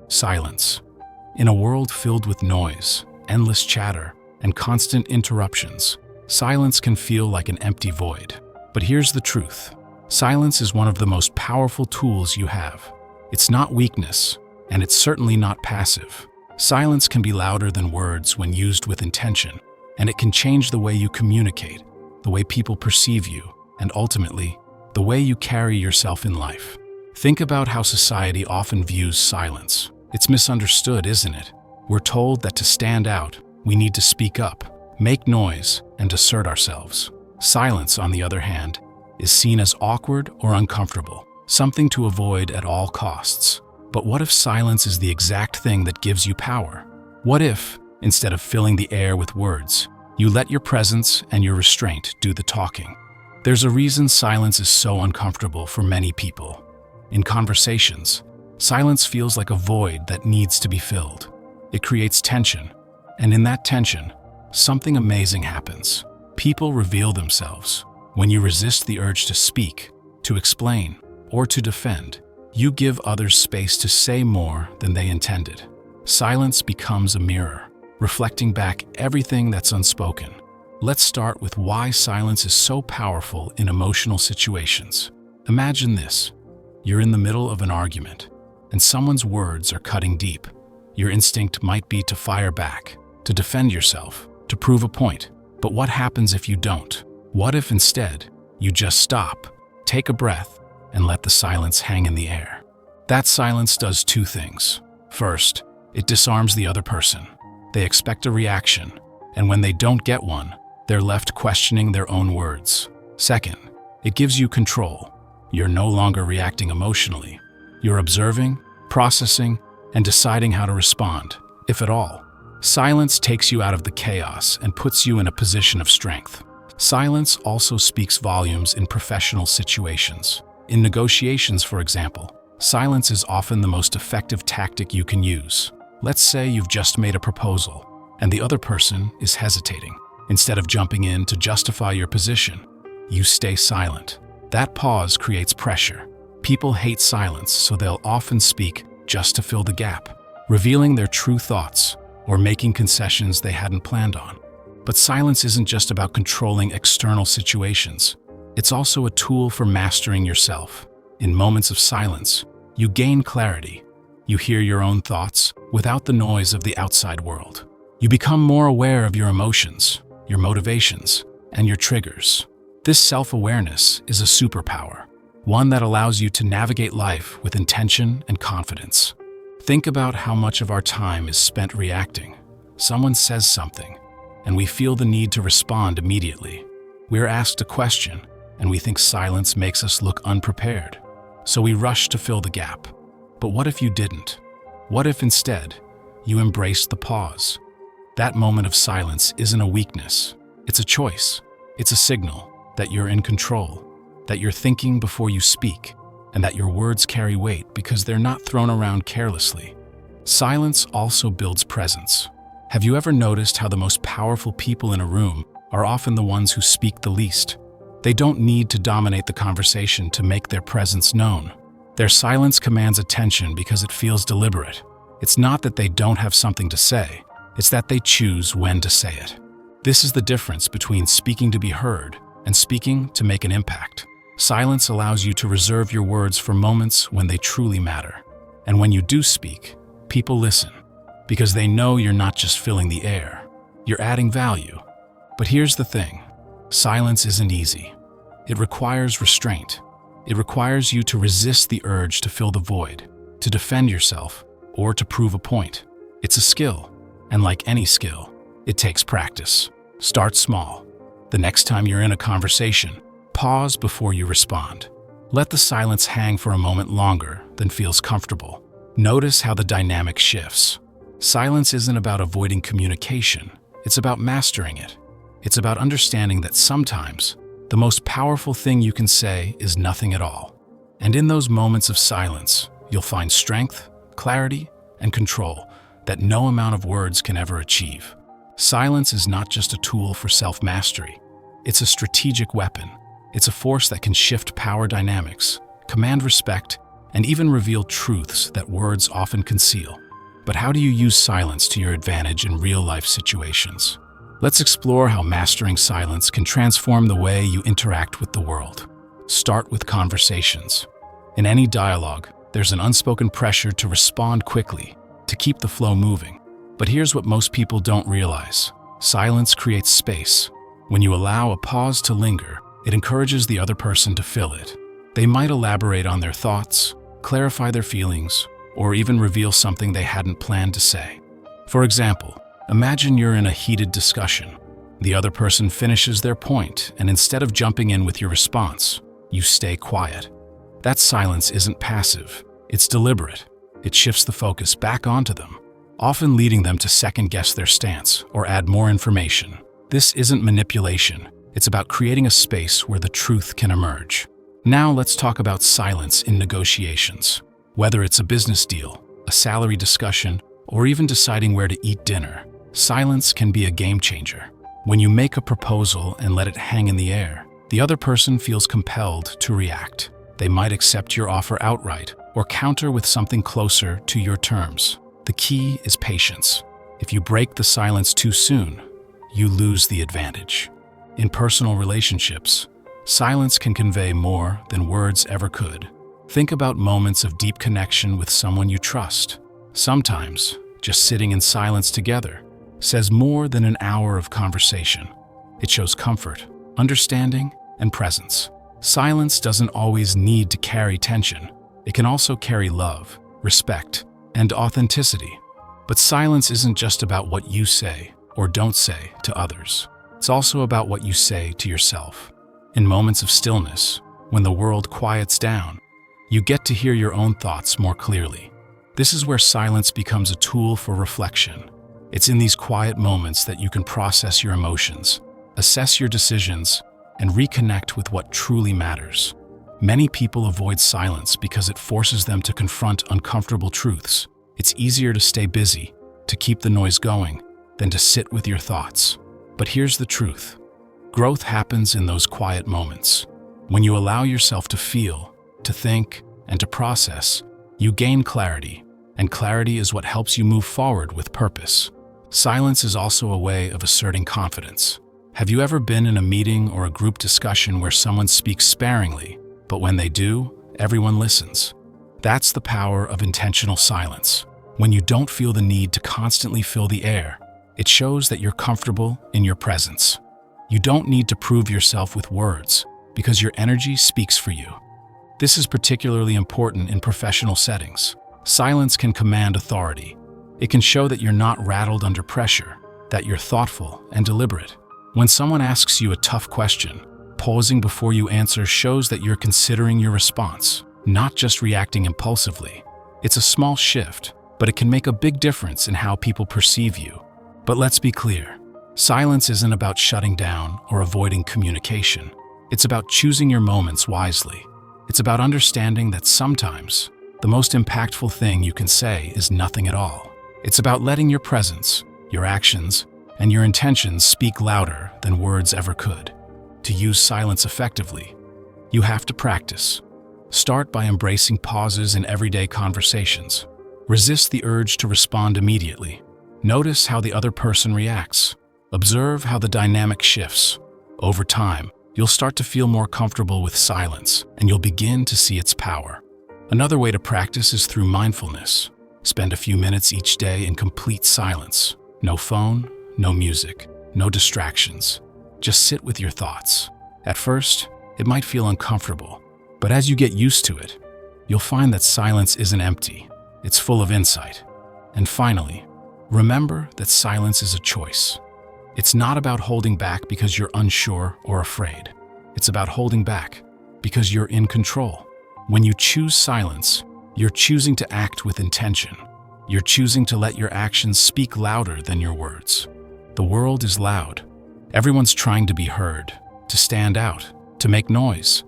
Silence. In a world filled with noise, endless chatter, and constant interruptions, silence can feel like an empty void. But here's the truth. Silence is one of the most powerful tools you have. It's not weakness, and it's certainly not passive. Silence can be louder than words when used with intention, and it can change the way you communicate, the way people perceive you, and ultimately, the way you carry yourself in life. Think about how society often views silence. It's misunderstood, isn't it? We're told that to stand out, we need to speak up, make noise, and assert ourselves. Silence, on the other hand, is seen as awkward or uncomfortable, something to avoid at all costs. But what if silence is the exact thing that gives you power? What if, instead of filling the air with words, you let your presence and your restraint do the talking? There's a reason silence is so uncomfortable for many people. In conversations, silence feels like a void that needs to be filled. It creates tension, and in that tension, something amazing happens. People reveal themselves. When you resist the urge to speak, to explain, or to defend, you give others space to say more than they intended. Silence becomes a mirror, reflecting back everything that's unspoken. Let's start with why silence is so powerful in emotional situations. Imagine this. You're in the middle of an argument, and someone's words are cutting deep. Your instinct might be to fire back, to defend yourself, to prove a point. But what happens if you don't? What if instead, you just stop, take a breath, and let the silence hang in the air? That silence does two things. First, it disarms the other person. They expect a reaction, and when they don't get one, they're left questioning their own words. Second, it gives you control. You're no longer reacting emotionally. You're observing, processing, and deciding how to respond, if at all. Silence takes you out of the chaos and puts you in a position of strength. Silence also speaks volumes in professional situations. In negotiations, for example, silence is often the most effective tactic you can use. Let's say you've just made a proposal, and the other person is hesitating. Instead of jumping in to justify your position, you stay silent. That pause creates pressure. People hate silence, so they'll often speak just to fill the gap, revealing their true thoughts or making concessions they hadn't planned on. But silence isn't just about controlling external situations. It's also a tool for mastering yourself. In moments of silence, you gain clarity. You hear your own thoughts without the noise of the outside world. You become more aware of your emotions, your motivations, and your triggers. This self-awareness is a superpower, one that allows you to navigate life with intention and confidence. Think about how much of our time is spent reacting. Someone says something, and we feel the need to respond immediately. We're asked a question, and we think silence makes us look unprepared. So we rush to fill the gap. But what if you didn't? What if instead, you embraced the pause? That moment of silence isn't a weakness. It's a choice. It's a signal that you're in control, that you're thinking before you speak, and that your words carry weight because they're not thrown around carelessly. Silence also builds presence. Have you ever noticed how the most powerful people in a room are often the ones who speak the least? They don't need to dominate the conversation to make their presence known. Their silence commands attention because it feels deliberate. It's not that they don't have something to say, it's that they choose when to say it. This is the difference between speaking to be heard and speaking to make an impact. Silence allows you to reserve your words for moments when they truly matter. And when you do speak, people listen, because they know you're not just filling the air, you're adding value. But here's the thing, silence isn't easy. It requires restraint. It requires you to resist the urge to fill the void, to defend yourself, or to prove a point. It's a skill, and like any skill, it takes practice. Start small. The next time you're in a conversation, pause before you respond. Let the silence hang for a moment longer than feels comfortable. Notice how the dynamic shifts. Silence isn't about avoiding communication. It's about mastering it. It's about understanding that sometimes the most powerful thing you can say is nothing at all. And in those moments of silence, you'll find strength, clarity, and control that no amount of words can ever achieve. Silence is not just a tool for self-mastery. It's a strategic weapon. It's a force that can shift power dynamics, command respect, and even reveal truths that words often conceal. But how do you use silence to your advantage in real-life situations? Let's explore how mastering silence can transform the way you interact with the world. Start with conversations. In any dialogue, there's an unspoken pressure to respond quickly, to keep the flow moving. But here's what most people don't realize. Silence creates space. When you allow a pause to linger, it encourages the other person to fill it. They might elaborate on their thoughts, clarify their feelings, or even reveal something they hadn't planned to say. For example, imagine you're in a heated discussion. The other person finishes their point, and instead of jumping in with your response, you stay quiet. That silence isn't passive, it's deliberate. It shifts the focus back onto them, often leading them to second-guess their stance or add more information. This isn't manipulation, it's about creating a space where the truth can emerge. Now let's talk about silence in negotiations. Whether it's a business deal, a salary discussion, or even deciding where to eat dinner, silence can be a game changer. When you make a proposal and let it hang in the air, the other person feels compelled to react. They might accept your offer outright or counter with something closer to your terms. The key is patience. If you break the silence too soon, you lose the advantage. In personal relationships, silence can convey more than words ever could. Think about moments of deep connection with someone you trust. Sometimes, just sitting in silence together says more than an hour of conversation. It shows comfort, understanding, and presence. Silence doesn't always need to carry tension. It can also carry love, respect, and authenticity. But silence isn't just about what you say or don't say to others. It's also about what you say to yourself. In moments of stillness, when the world quiets down, you get to hear your own thoughts more clearly. This is where silence becomes a tool for reflection. It's in these quiet moments that you can process your emotions, assess your decisions, and reconnect with what truly matters. Many people avoid silence because it forces them to confront uncomfortable truths. It's easier to stay busy, to keep the noise going, than to sit with your thoughts. But here's the truth. Growth happens in those quiet moments. When you allow yourself to feel, to think, and to process, you gain clarity, and clarity is what helps you move forward with purpose. Silence is also a way of asserting confidence. Have you ever been in a meeting or a group discussion where someone speaks sparingly, but when they do, everyone listens? That's the power of intentional silence. When you don't feel the need to constantly fill the air, it shows that you're comfortable in your presence. You don't need to prove yourself with words, because your energy speaks for you. This is particularly important in professional settings. Silence can command authority. It can show that you're not rattled under pressure, that you're thoughtful and deliberate. When someone asks you a tough question, pausing before you answer shows that you're considering your response, not just reacting impulsively. It's a small shift, but it can make a big difference in how people perceive you. But let's be clear, silence isn't about shutting down or avoiding communication. It's about choosing your moments wisely. It's about understanding that sometimes the most impactful thing you can say is nothing at all. It's about letting your presence, your actions, and your intentions speak louder than words ever could. To use silence effectively, you have to practice. Start by embracing pauses in everyday conversations. Resist the urge to respond immediately. Notice how the other person reacts. Observe how the dynamic shifts. Over time, you'll start to feel more comfortable with silence, and you'll begin to see its power. Another way to practice is through mindfulness. Spend a few minutes each day in complete silence. No phone, no music, no distractions. Just sit with your thoughts. At first, it might feel uncomfortable, but as you get used to it, you'll find that silence isn't empty. It's full of insight. And finally, remember that silence is a choice. It's not about holding back because you're unsure or afraid. It's about holding back because you're in control. When you choose silence, you're choosing to act with intention. You're choosing to let your actions speak louder than your words. The world is loud. Everyone's trying to be heard, to stand out, to make noise.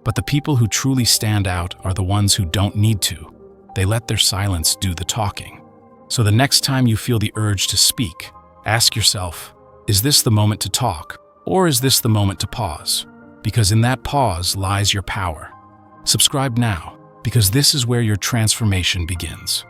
But the people who truly stand out are the ones who don't need to. They let their silence do the talking. So the next time you feel the urge to speak, ask yourself, is this the moment to talk, or is this the moment to pause? Because in that pause lies your power. Subscribe now because this is where your transformation begins.